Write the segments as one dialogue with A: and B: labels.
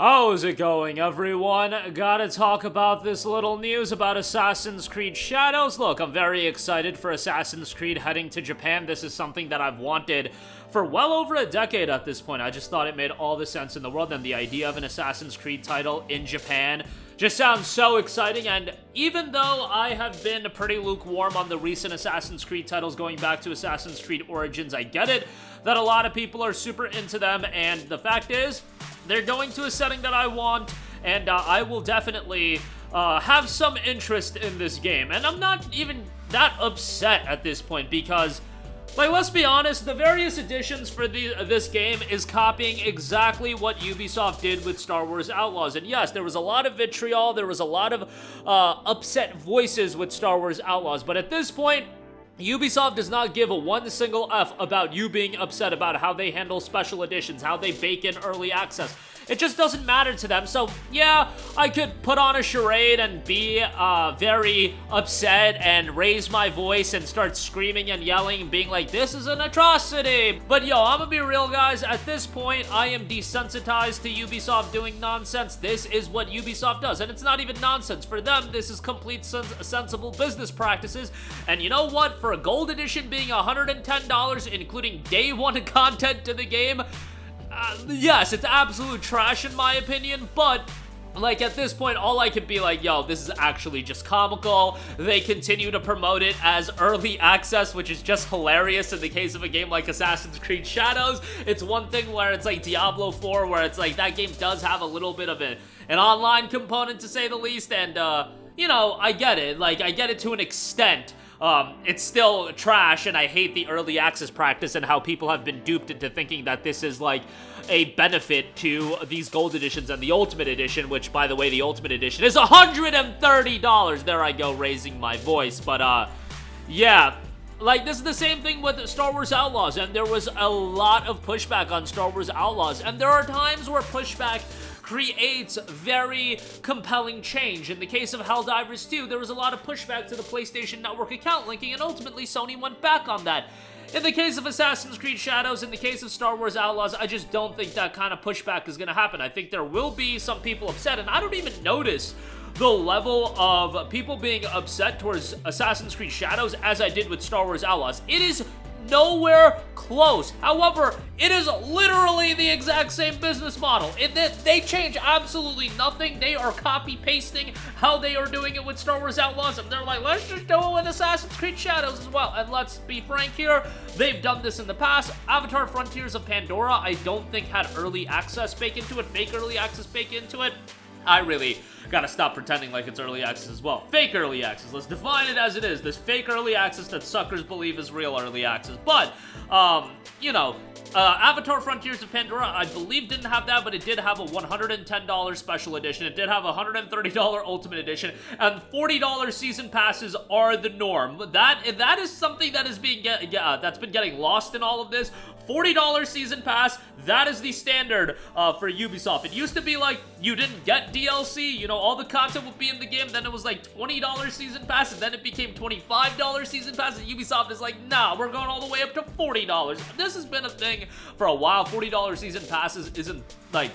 A: How's it going, everyone? Gotta talk about this little news about Assassin's Creed Shadows. Look, I'm very excited for Assassin's Creed heading to Japan. This is something that I've wanted for well over a decade at this point. I just thought it made all the sense in the world, and the idea of an Assassin's Creed title in Japan just sounds so exciting. And even though I have been pretty lukewarm on the recent Assassin's Creed titles going back to Assassin's Creed Origins, I get it that a lot of people are super into them, and the fact is, they're going to a setting that I want, and I will definitely have some interest in this game. And I'm not even that upset at this point because, like, let's be honest, the various editions for this game is copying exactly what Ubisoft did with Star Wars Outlaws. And yes, there was a lot of vitriol, there was a lot of upset voices with Star Wars Outlaws, but at this point, Ubisoft does not give a one single F about you being upset about how they handle special editions, how they bake in early access. It just doesn't matter to them. So yeah, I could put on a charade and be very upset and raise my voice and start screaming and yelling and being like, this is an atrocity. But yo, I'm gonna be real, guys. At this point, I am desensitized to Ubisoft doing nonsense. This is what Ubisoft does, and it's not even nonsense. For them, this is complete sensible business practices. And you know what? For a gold edition being $110, including day one content to the game, yes, it's absolute trash in my opinion, but like at this point, all I could be like, yo, this is actually just comical. They continue to promote it as early access, which is just hilarious in the case of a game like Assassin's Creed Shadows. It's one thing where it's like Diablo 4, where it's like that game does have a little bit of an online component, to say the least, and you know, I get it. Like, I get it to an extent. It's still trash, and I hate the early access practice and how people have been duped into thinking that this is like a benefit to these gold editions and the ultimate edition, which, by the way, the ultimate edition is $130. There I go, raising my voice. But yeah, like, this is the same thing with Star Wars Outlaws, and there was a lot of pushback on Star Wars Outlaws, and there are times where pushback creates very compelling change. In the case of Helldivers 2, there was a lot of pushback to the PlayStation Network account linking, and ultimately Sony went back on that. In the case of Assassin's Creed Shadows, in the case of Star Wars Outlaws, I just don't think that kind of pushback is going to happen. I think there will be some people upset, and I don't even notice the level of people being upset towards Assassin's Creed Shadows as I did with Star Wars Outlaws. It is nowhere close. However, it is literally the exact same business model. They change absolutely nothing. They are copy-pasting how they are doing it with Star Wars Outlaws, and they're like, let's just do it with Assassin's Creed Shadows as well. And let's be frank here, they've done this in the past. Avatar Frontiers of Pandora, I don't think had early access baked into it, fake early access baked into it. I really gotta stop pretending like it's early access as well. Fake early access. Let's define it as it is. This fake early access that suckers believe is real early access. But, you know, Avatar Frontiers of Pandora, I believe didn't have that, but it did have a $110 special edition. It did have a $130 Ultimate Edition, and $40 season passes are the norm. That is something that is that's been getting lost in all of this. $40 season pass, that is the standard for Ubisoft. It used to be like you didn't get DLC, you know, all the content would be in the game, then it was like $20 season pass, and then it became $25 season pass, and Ubisoft is like, nah, we're going all the way up to $40. This has been a thing for a while. $40 season passes isn't like,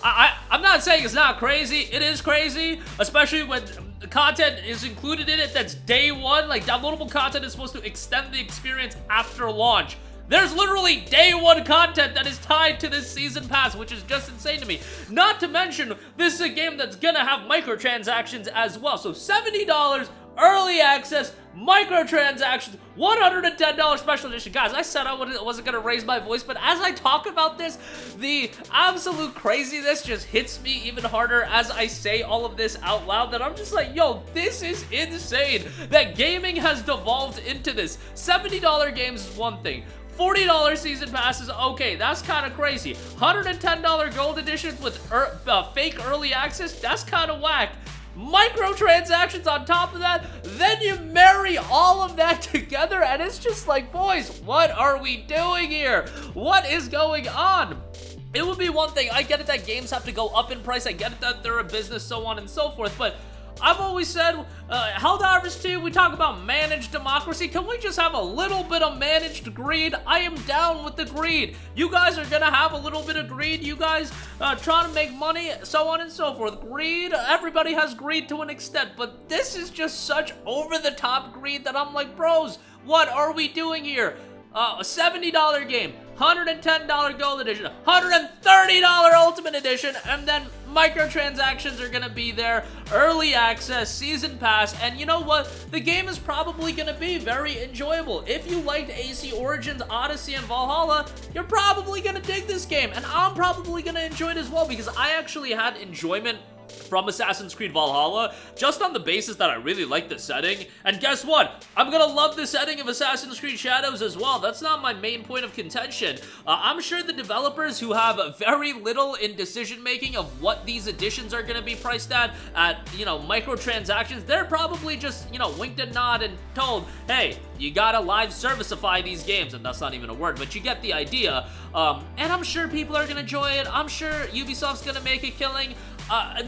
A: I'm not saying it's not crazy, it is crazy, especially when the content is included in it that's day one. Like, downloadable content is supposed to extend the experience after launch. There's literally day one content that is tied to this season pass, which is just insane to me. Not to mention, this is a game that's gonna have microtransactions as well. So $70 early access, microtransactions, $110 special edition. Guys, I said I wasn't gonna raise my voice, but as I talk about this, the absolute craziness just hits me even harder as I say all of this out loud, that I'm just like, yo, this is insane that gaming has devolved into this. $70 games is one thing. $40 season passes, okay, that's kind of crazy. $110 gold editions with fake early access, that's kind of whack. Microtransactions on top of that, then you marry all of that together, and it's just like, boys, what are we doing here? What is going on? It would be one thing, I get it that games have to go up in price, I get it that they're a business, so on and so forth, but I've always said, Helldivers 2, we talk about managed democracy. Can we just have a little bit of managed greed? I am down with the greed. You guys are gonna have a little bit of greed. You guys trying to make money, so on and so forth. Greed, everybody has greed to an extent, but this is just such over-the-top greed that I'm like, bros, what are we doing here? A $70 game, $110 Gold Edition, $130 Ultimate Edition, and then microtransactions are gonna be there, early access, season pass, and you know what? The game is probably gonna be very enjoyable. If you liked AC Origins, Odyssey, and Valhalla, you're probably gonna dig this game, and I'm probably gonna enjoy it as well, because I actually had enjoyment from Assassin's Creed Valhalla, just on the basis that I really like the setting. And guess what? I'm gonna love the setting of Assassin's Creed Shadows as well. That's not my main point of contention. I'm sure the developers who have very little in decision-making of what these editions are gonna be priced at, you know, microtransactions, they're probably just, you know, winked and nod and told, hey, you gotta live serviceify these games, and that's not even a word, but you get the idea. And I'm sure people are gonna enjoy it. I'm sure Ubisoft's gonna make a killing.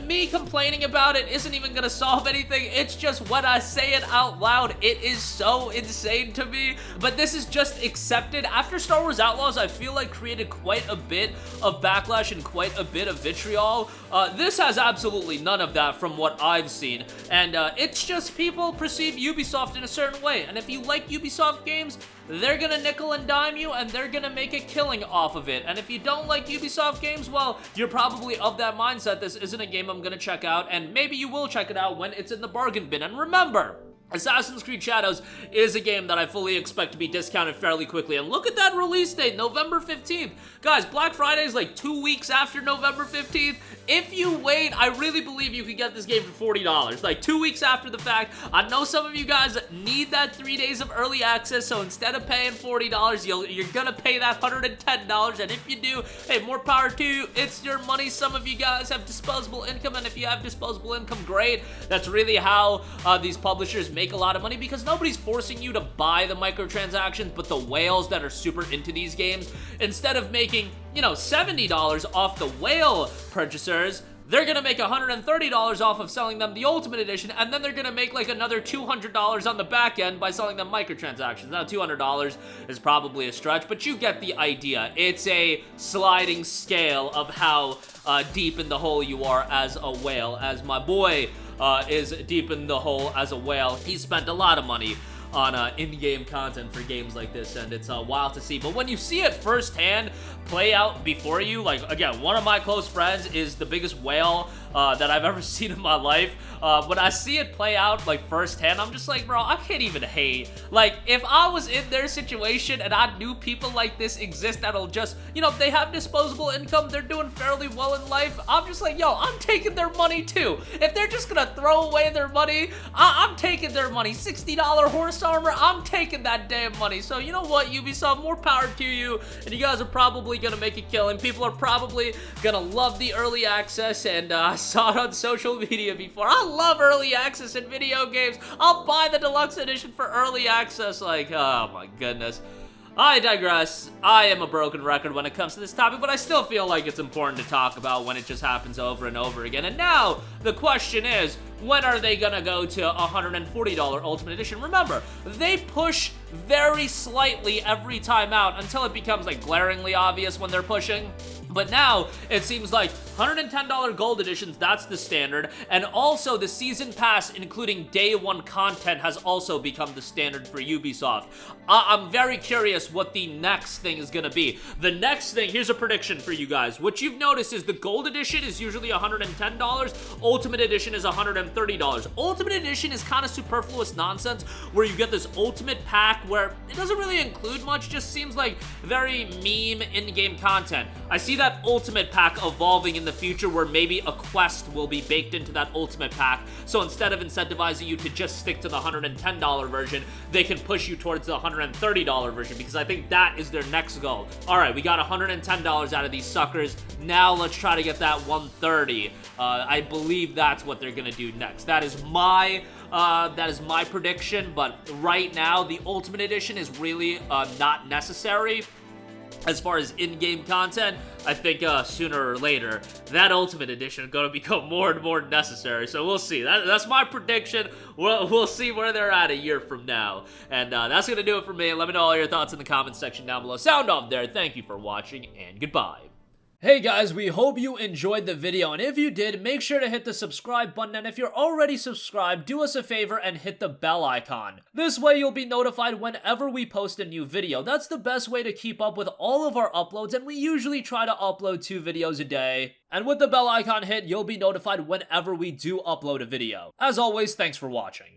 A: Me complaining about it isn't even gonna solve anything. It's just when I say it out loud, it is so insane to me. But this is just accepted. After Star Wars Outlaws, I feel like created quite a bit of backlash and quite a bit of vitriol. This has absolutely none of that from what I've seen. And it's just people perceive Ubisoft in a certain way. And if you like Ubisoft games, they're gonna nickel and dime you, and they're gonna make a killing off of it. And if you don't like Ubisoft games, well, you're probably of that mindset, this isn't a game I'm gonna check out, and maybe you will check it out when it's in the bargain bin. And remember, Assassin's Creed Shadows is a game that I fully expect to be discounted fairly quickly. And look at that release date, November 15th. Guys, Black Friday is like 2 weeks after November 15th. If you wait, I really believe you could get this game for $40. Like 2 weeks after the fact. I know some of you guys need that 3 days of early access, so instead of paying $40, you're gonna pay that $110. And if you do, hey, more power to you. It's your money. Some of you guys have disposable income, and if you have disposable income, great. That's really how these publishers make a lot of money, because nobody's forcing you to buy the microtransactions, but the whales that are super into these games, instead of making, you know, $70 off the whale purchasers, they're gonna make $130 off of selling them the Ultimate Edition, and then they're gonna make like another $200 on the back end by selling them microtransactions. Now, $200 is probably a stretch, but you get the idea. It's a sliding scale of how deep in the hole you are as a whale, as my boy is deep in the hole as a whale. He spent a lot of money on in-game content for games like this, and it's wild to see. But when you see it firsthand play out before you, like, again, one of my close friends is the biggest whale that I've ever seen in my life. When I see it play out, like, firsthand, I'm just like, bro, I can't even hate. Like, if I was in their situation and I knew people like this exist that'll just, you know, they have disposable income, they're doing fairly well in life, I'm just like, yo, I'm taking their money too. If they're just gonna throw away their money, I'm taking their money. $60 horse armor, I'm taking that damn money. So you know what, Ubisoft, more power to you, and you guys are probably gonna make a killing. People are probably gonna love the early access, and I saw it on social media before. I love early access in video games. I'll buy the deluxe edition for early access. Like, oh my goodness. I digress. I am a broken record when it comes to this topic, but I still feel like it's important to talk about when it just happens over and over again. And now, the question is, when are they gonna go to $140 Ultimate Edition? Remember, they push very slightly every time out until it becomes, like, glaringly obvious when they're pushing. But now, it seems like $110 Gold Editions, that's the standard, and also the Season Pass, including Day 1 content, has also become the standard for Ubisoft. I'm very curious what the next thing is gonna be. The next thing, here's a prediction for you guys. What you've noticed is the Gold Edition is usually $110, Ultimate Edition is $130. Ultimate Edition is kind of superfluous nonsense, where you get this Ultimate Pack where it doesn't really include much, just seems like very meme in-game content. I see that Ultimate Pack evolving in the future, where maybe a quest will be baked into that Ultimate Pack, so instead of incentivizing you to just stick to the $110 version, they can push you towards the $130 version, because I think that is their next goal. Alright, we got $110 out of these suckers, now let's try to get that $130. I believe that's what they're gonna do next. That is my prediction, but right now, the Ultimate Edition is really not necessary. as far as in-game content, I think sooner or later, that Ultimate Edition is going to become more and more necessary. So we'll see. That's my prediction. We'll see where they're at a year from now. And that's going to do it for me. Let me know all your thoughts in the comments section down below. Sound off there. Thank you for watching, and goodbye. Hey guys, we hope you enjoyed the video, and if you did, make sure to hit the subscribe button, and if you're already subscribed, do us a favor and hit the bell icon. This way you'll be notified whenever we post a new video. That's the best way to keep up with all of our uploads, and we usually try to upload 2 videos a day. And with the bell icon hit, you'll be notified whenever we do upload a video. As always, thanks for watching.